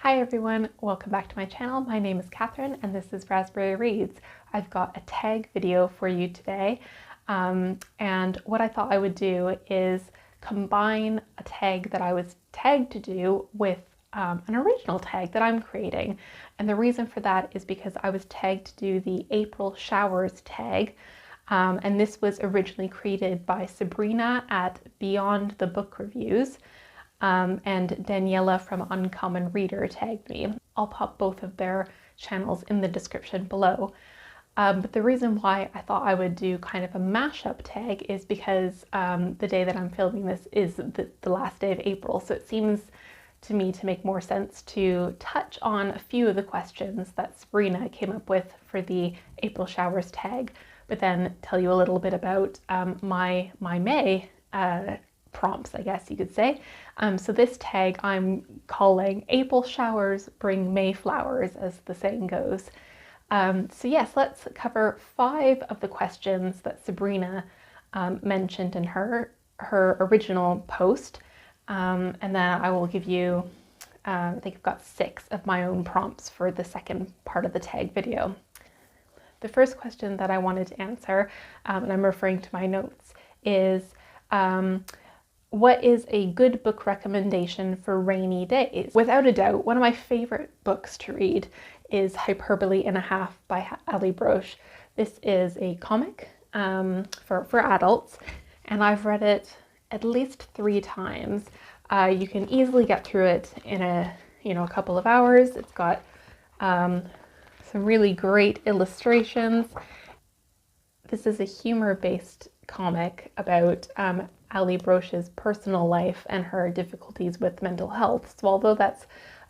Hi everyone, welcome back to my channel. My name is Catherine and this is Raspberry Reads. I've got a tag video for you today, and what I thought I would do is combine a tag that I was tagged to do with an original tag that I'm creating. And the reason for that is because I was tagged to do the April showers tag, and this was originally created by Sabrina at Beyond the Book Reviews. And Daniela from Uncommon Reader tagged me. I'll pop both of their channels in the description below. But the reason why I thought I would do kind of a mashup tag is because the day that I'm filming this is the last day of April. So it seems to me to make more sense to touch on a few of the questions that Sabrina came up with for the April showers tag, but then tell you a little bit about my May prompts, I guess you could say. So this tag I'm calling April Showers Bring May Flowers, as the saying goes. So yes, let's cover 5 of the questions that Sabrina mentioned in her original post. And then I will give you, I think I've got 6 of my own prompts for the second part of the tag video. The first question that I wanted to answer, and I'm referring to my notes, is what is a good book recommendation for rainy days? Without a doubt, one of my favorite books to read is Hyperbole and a Half by Ali Broche. This is a comic for adults, and I've read it at least 3 times. You can easily get through it in a couple of hours. It's got some really great illustrations. This is a humor-based comic about Ali Broche's personal life and her difficulties with mental health. So although that's a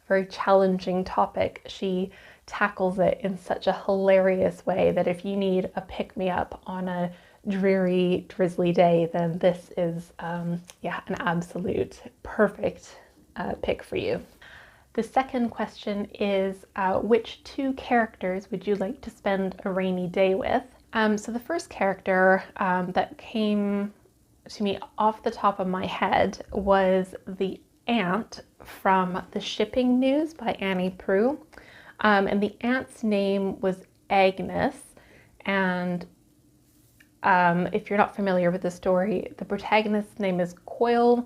very challenging topic, she tackles it in such a hilarious way that if you need a pick-me-up on a dreary, drizzly day, then this is an absolute perfect pick for you. The second question is, which 2 characters would you like to spend a rainy day with? So the first character that came to me off the top of my head was the ant from The Shipping News by Annie Proulx. And the ant's name was Agnes. And if you're not familiar with the story, the protagonist's name is Coil.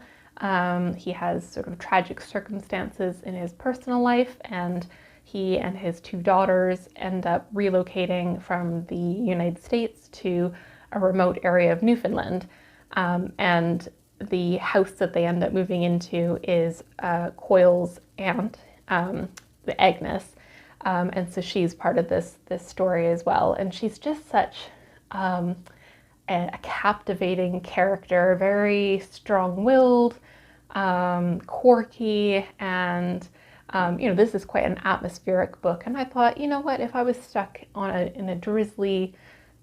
He has sort of tragic circumstances in his personal life, and he and his 2 daughters end up relocating from the United States to a remote area of Newfoundland. And the house that they end up moving into is Coil's aunt, the Agnes. And so she's part of this story as well. And she's just such a captivating character, very strong-willed, quirky, and this is quite an atmospheric book. And I thought, you know what, if I was stuck in a drizzly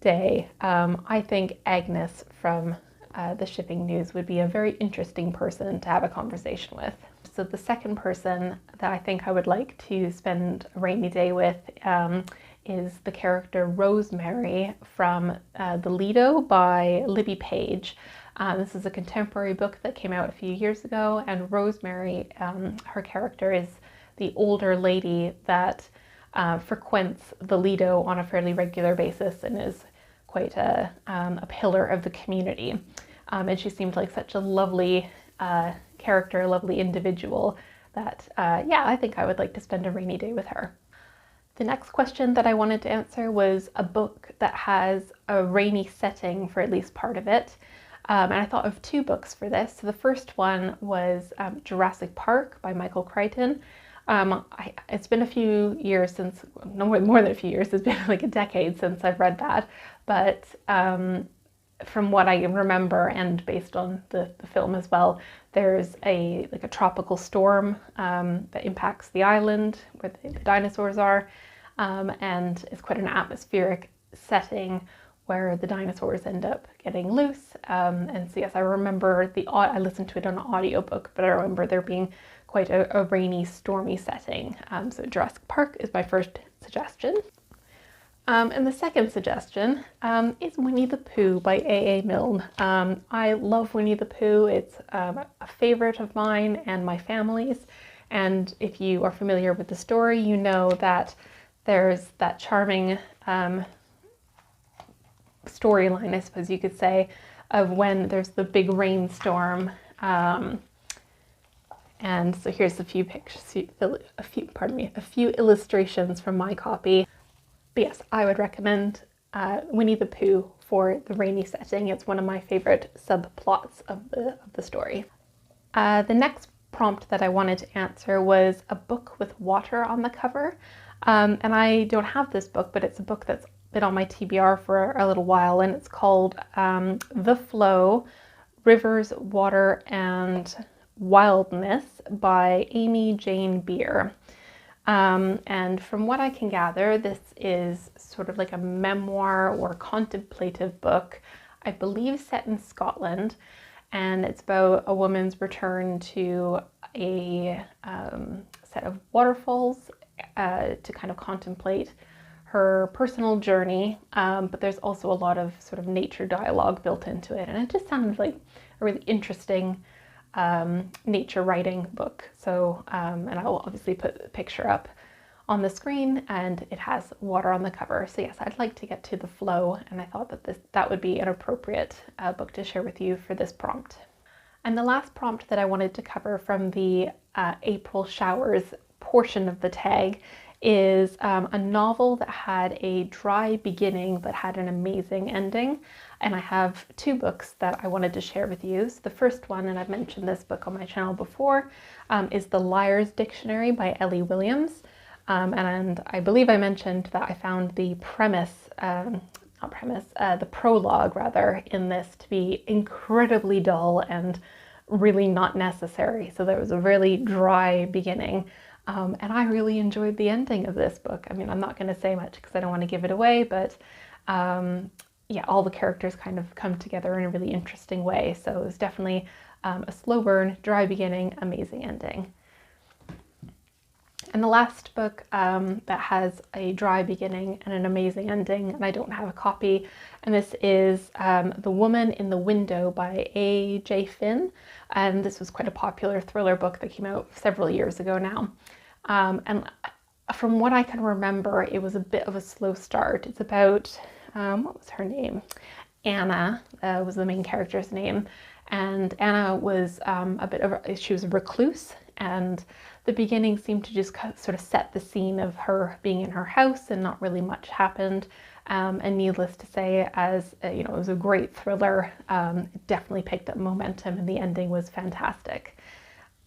day, I think Agnes from The Shipping News would be a very interesting person to have a conversation with. So the second person that I think I would like to spend a rainy day with is the character Rosemary from The Lido by Libby Page. This is a contemporary book that came out a few years ago, and Rosemary, her character is the older lady that frequents the Lido on a fairly regular basis and is quite a pillar of the community. And she seemed like such a lovely character, a lovely individual that, I think I would like to spend a rainy day with her. The next question that I wanted to answer was a book that has a rainy setting for at least part of it. And I thought of 2 books for this. So the first one was Jurassic Park by Michael Crichton. It's been a few years since, no more than a few years, it's been like a decade since I've read that. But from what I remember, and based on the film as well, there's a tropical storm that impacts the island where the dinosaurs are, and it's quite an atmospheric setting where the dinosaurs end up getting loose. And so yes, I remember I listened to it on an audiobook, but I remember there being quite a rainy, stormy setting. So Jurassic Park is my first suggestion. And the second suggestion is Winnie the Pooh by A.A. Milne. I love Winnie the Pooh. It's a favorite of mine and my family's, And if you are familiar with the story, you know that there's that charming storyline, I suppose you could say, of when there's the big rainstorm. And so here's a few pictures, a few illustrations from my copy. But yes, I would recommend Winnie the Pooh for the rainy setting. It's one of my favorite subplots of the story. The next prompt that I wanted to answer was a book with water on the cover. And I don't have this book, but it's a book that's been on my TBR for a little while, and it's called The Flow, Rivers, Water, and Wildness by Amy Jane Beer. And from what I can gather, this is sort of like a memoir or contemplative book, I believe set in Scotland, and it's about a woman's return to a set of waterfalls to kind of contemplate her personal journey, but there's also a lot of sort of nature dialogue built into it, and it just sounded like a really interesting nature writing book. So, and I'll obviously put the picture up on the screen, and it has water on the cover. So yes, I'd like to get to The Flow, and I thought that that would be an appropriate book to share with you for this prompt. And the last prompt that I wanted to cover from the April Showers portion of the tag is a novel that had a dry beginning but had an amazing ending. And I have two books that I wanted to share with you. So the first one, and I've mentioned this book on my channel before, is The Liar's Dictionary by Ellie Williams. And I believe I mentioned that I found the the prologue rather, in this to be incredibly dull and really not necessary. So there was a really dry beginning. And I really enjoyed the ending of this book. I mean, I'm not going to say much because I don't want to give it away, but yeah, all the characters kind of come together in a really interesting way. So it was definitely a slow burn, dry beginning, amazing ending. And the last book that has a dry beginning and an amazing ending, and I don't have a copy, and this is The Woman in the Window by A.J. Finn. And this was quite a popular thriller book that came out several years ago now. And from what I can remember, it was a bit of a slow start. It's about, what was her name? Anna was the main character's name. And Anna was she was a recluse, and the beginning seemed to just sort of set the scene of her being in her house and not really much happened. And needless to say, as you know, it was a great thriller. It definitely picked up momentum, and the ending was fantastic.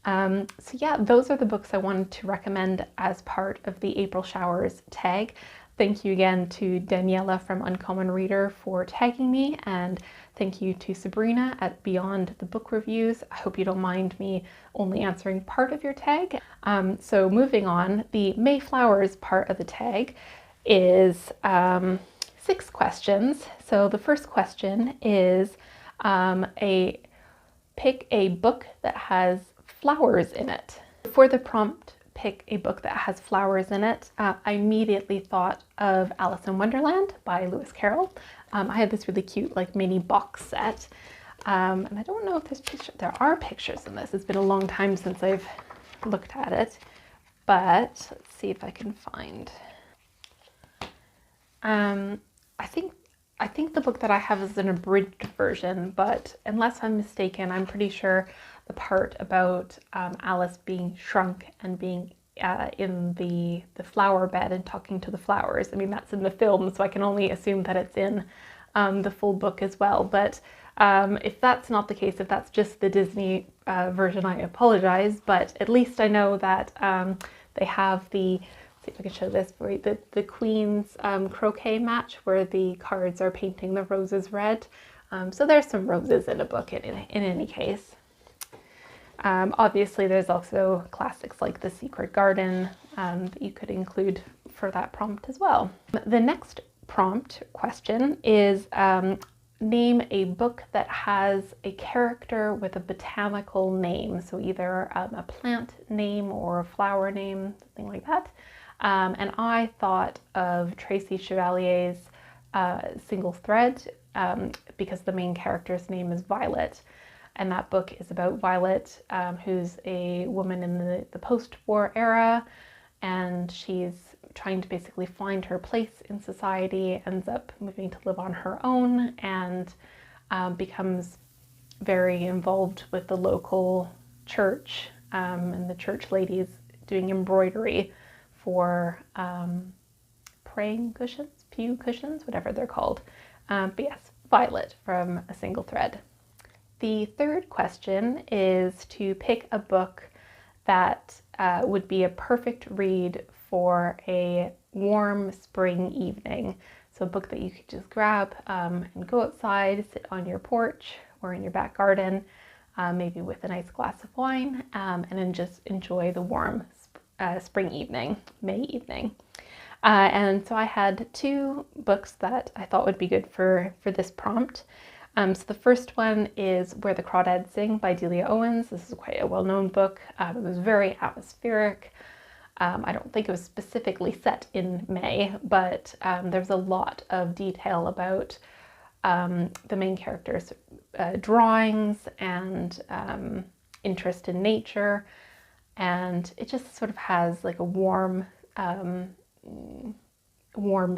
So yeah, those are the books I wanted to recommend as part of the April Showers tag. Thank you again to Daniela from Uncommon Reader for tagging me, and thank you to Sabrina at Beyond the Book Reviews. I hope you don't mind me only answering part of your tag. So moving on, the Mayflowers part of the tag is 6 questions. So the first question is pick a book that has flowers in it. For the prompt, pick a book that has flowers in it, I immediately thought of Alice in Wonderland by Lewis Carroll. I had this really cute like mini box set, and I don't know if there are pictures in this. It's been a long time since I've looked at it, but let's see if I can find. I think the book that I have is an abridged version, but unless I'm mistaken, I'm pretty sure the part about Alice being shrunk and being in the flower bed and talking to the flowers. I mean, that's in the film, so I can only assume that it's in the full book as well. But if that's not the case, if that's just the Disney version, I apologize. But at least I know that they have the, see if I can show this, the Queen's croquet match where the cards are painting the roses red. So there's some roses in a book in any case. Obviously, there's also classics like The Secret Garden that you could include for that prompt as well. The next prompt question is name a book that has a character with a botanical name. So either a plant name or a flower name, something like that. And I thought of Tracy Chevalier's Single Thread because the main character's name is Violet. and that book is about Violet, who's a woman in the post-war era, and she's trying to basically find her place in society, ends up moving to live on her own, and becomes very involved with the local church, and the church ladies doing embroidery for praying cushions, pew cushions, whatever they're called. But yes, Violet from A Single Thread. The third question is to pick a book that would be a perfect read for a warm spring evening. So a book that you could just grab and go outside, sit on your porch or in your back garden, maybe with a nice glass of wine, and then just enjoy the warm spring evening, May evening. And so I had two books that I thought would be good for this prompt. So the first one is Where the Crawdads Sing by Delia Owens. This is quite a well-known book. It was very atmospheric. I don't think it was specifically set in May, but there's a lot of detail about the main characters' drawings and interest in nature. And it just sort of has like a warm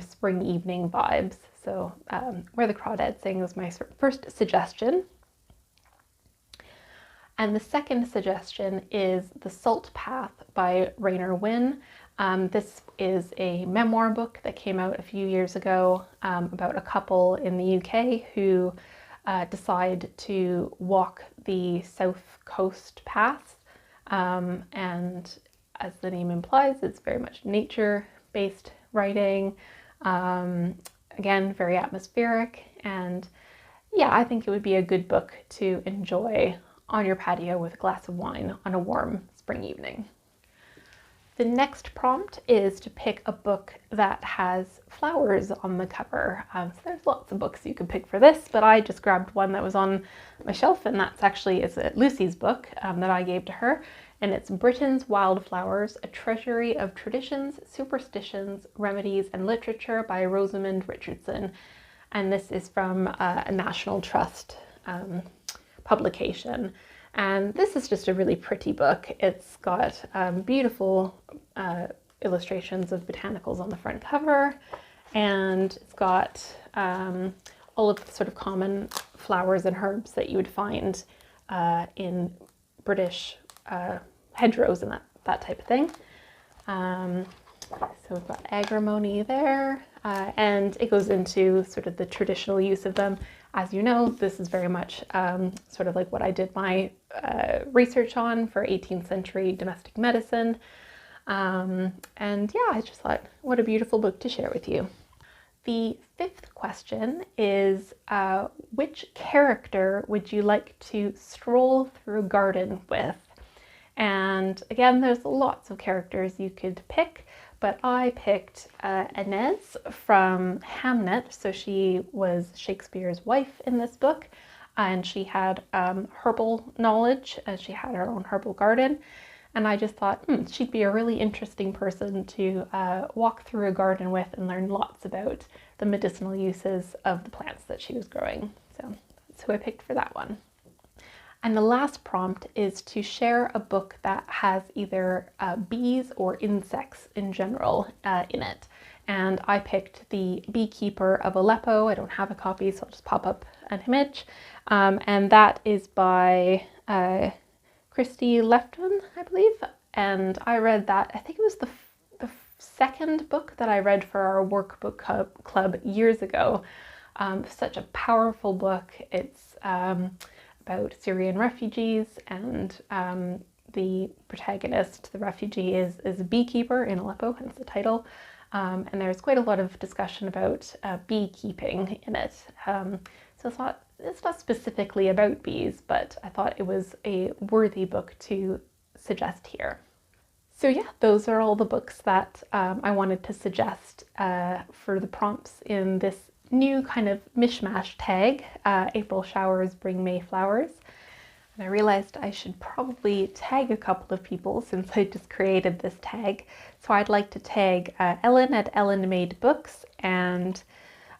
spring evening vibes. So Where the Crawdads Sing was my first suggestion. And the second suggestion is The Salt Path by Rainer Wynn. This is a memoir book that came out a few years ago about a couple in the UK who decide to walk the South Coast path. And as the name implies, it's very much nature-based writing. Again, very atmospheric, and yeah, I think it would be a good book to enjoy on your patio with a glass of wine on a warm spring evening. The next prompt is to pick a book that has flowers on the cover. So there's lots of books you could pick for this, but I just grabbed one that was on my shelf, and it's Lucy's book that I gave to her. And it's Britain's Wildflowers, A Treasury of Traditions, Superstitions, Remedies and Literature by Rosamond Richardson. And this is from a National Trust publication. And this is just a really pretty book. It's got beautiful illustrations of botanicals on the front cover, and it's got all of the sort of common flowers and herbs that you would find in British hedgerows and that type of thing. So we've got agrimony there, and it goes into sort of the traditional use of them. As you know, this is very much sort of like what I did my research on for 18th century domestic medicine. And yeah, I just thought, what a beautiful book to share with you. The fifth question is, which character would you like to stroll through a garden with? And again, there's lots of characters you could pick, but I picked Inez from Hamnet. So she was Shakespeare's wife in this book, and she had herbal knowledge, and she had her own herbal garden. And I just thought, she'd be a really interesting person to walk through a garden with and learn lots about the medicinal uses of the plants that she was growing. So that's who I picked for that one. And the last prompt is to share a book that has either bees or insects in general in it. And I picked The Beekeeper of Aleppo. I don't have a copy, so I'll just pop up an image. And that is by Christy Lefton, I believe. And I read that, I think it was the second book that I read for our workbook club years ago. Such a powerful book. It's about Syrian refugees, and the protagonist, the refugee, is a beekeeper in Aleppo, hence the title. And there's quite a lot of discussion about beekeeping in it. So it's not specifically about bees, but I thought it was a worthy book to suggest here. So yeah, those are all the books that I wanted to suggest for the prompts in this new kind of mishmash tag, April showers bring May flowers. And I realized I should probably tag a couple of people since I just created this tag. So I'd like to tag Ellen at Ellen Made Books and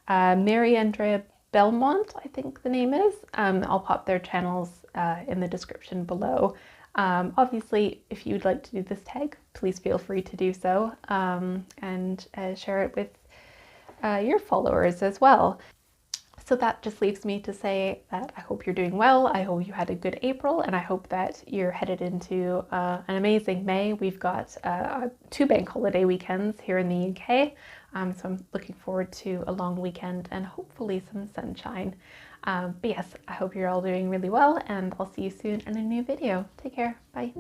Mary Andrea Belmont, I think the name is. I'll pop their channels in the description below. Obviously, if you'd like to do this tag, please feel free to do so, and share it with your followers as well. So that just leaves me to say that I hope you're doing well. I hope you had a good April, and I hope that you're headed into an amazing May. We've got 2 bank holiday weekends here in the UK, so I'm looking forward to a long weekend and hopefully some sunshine. But yes, I hope you're all doing really well, and I'll see you soon in a new video. Take care. Bye.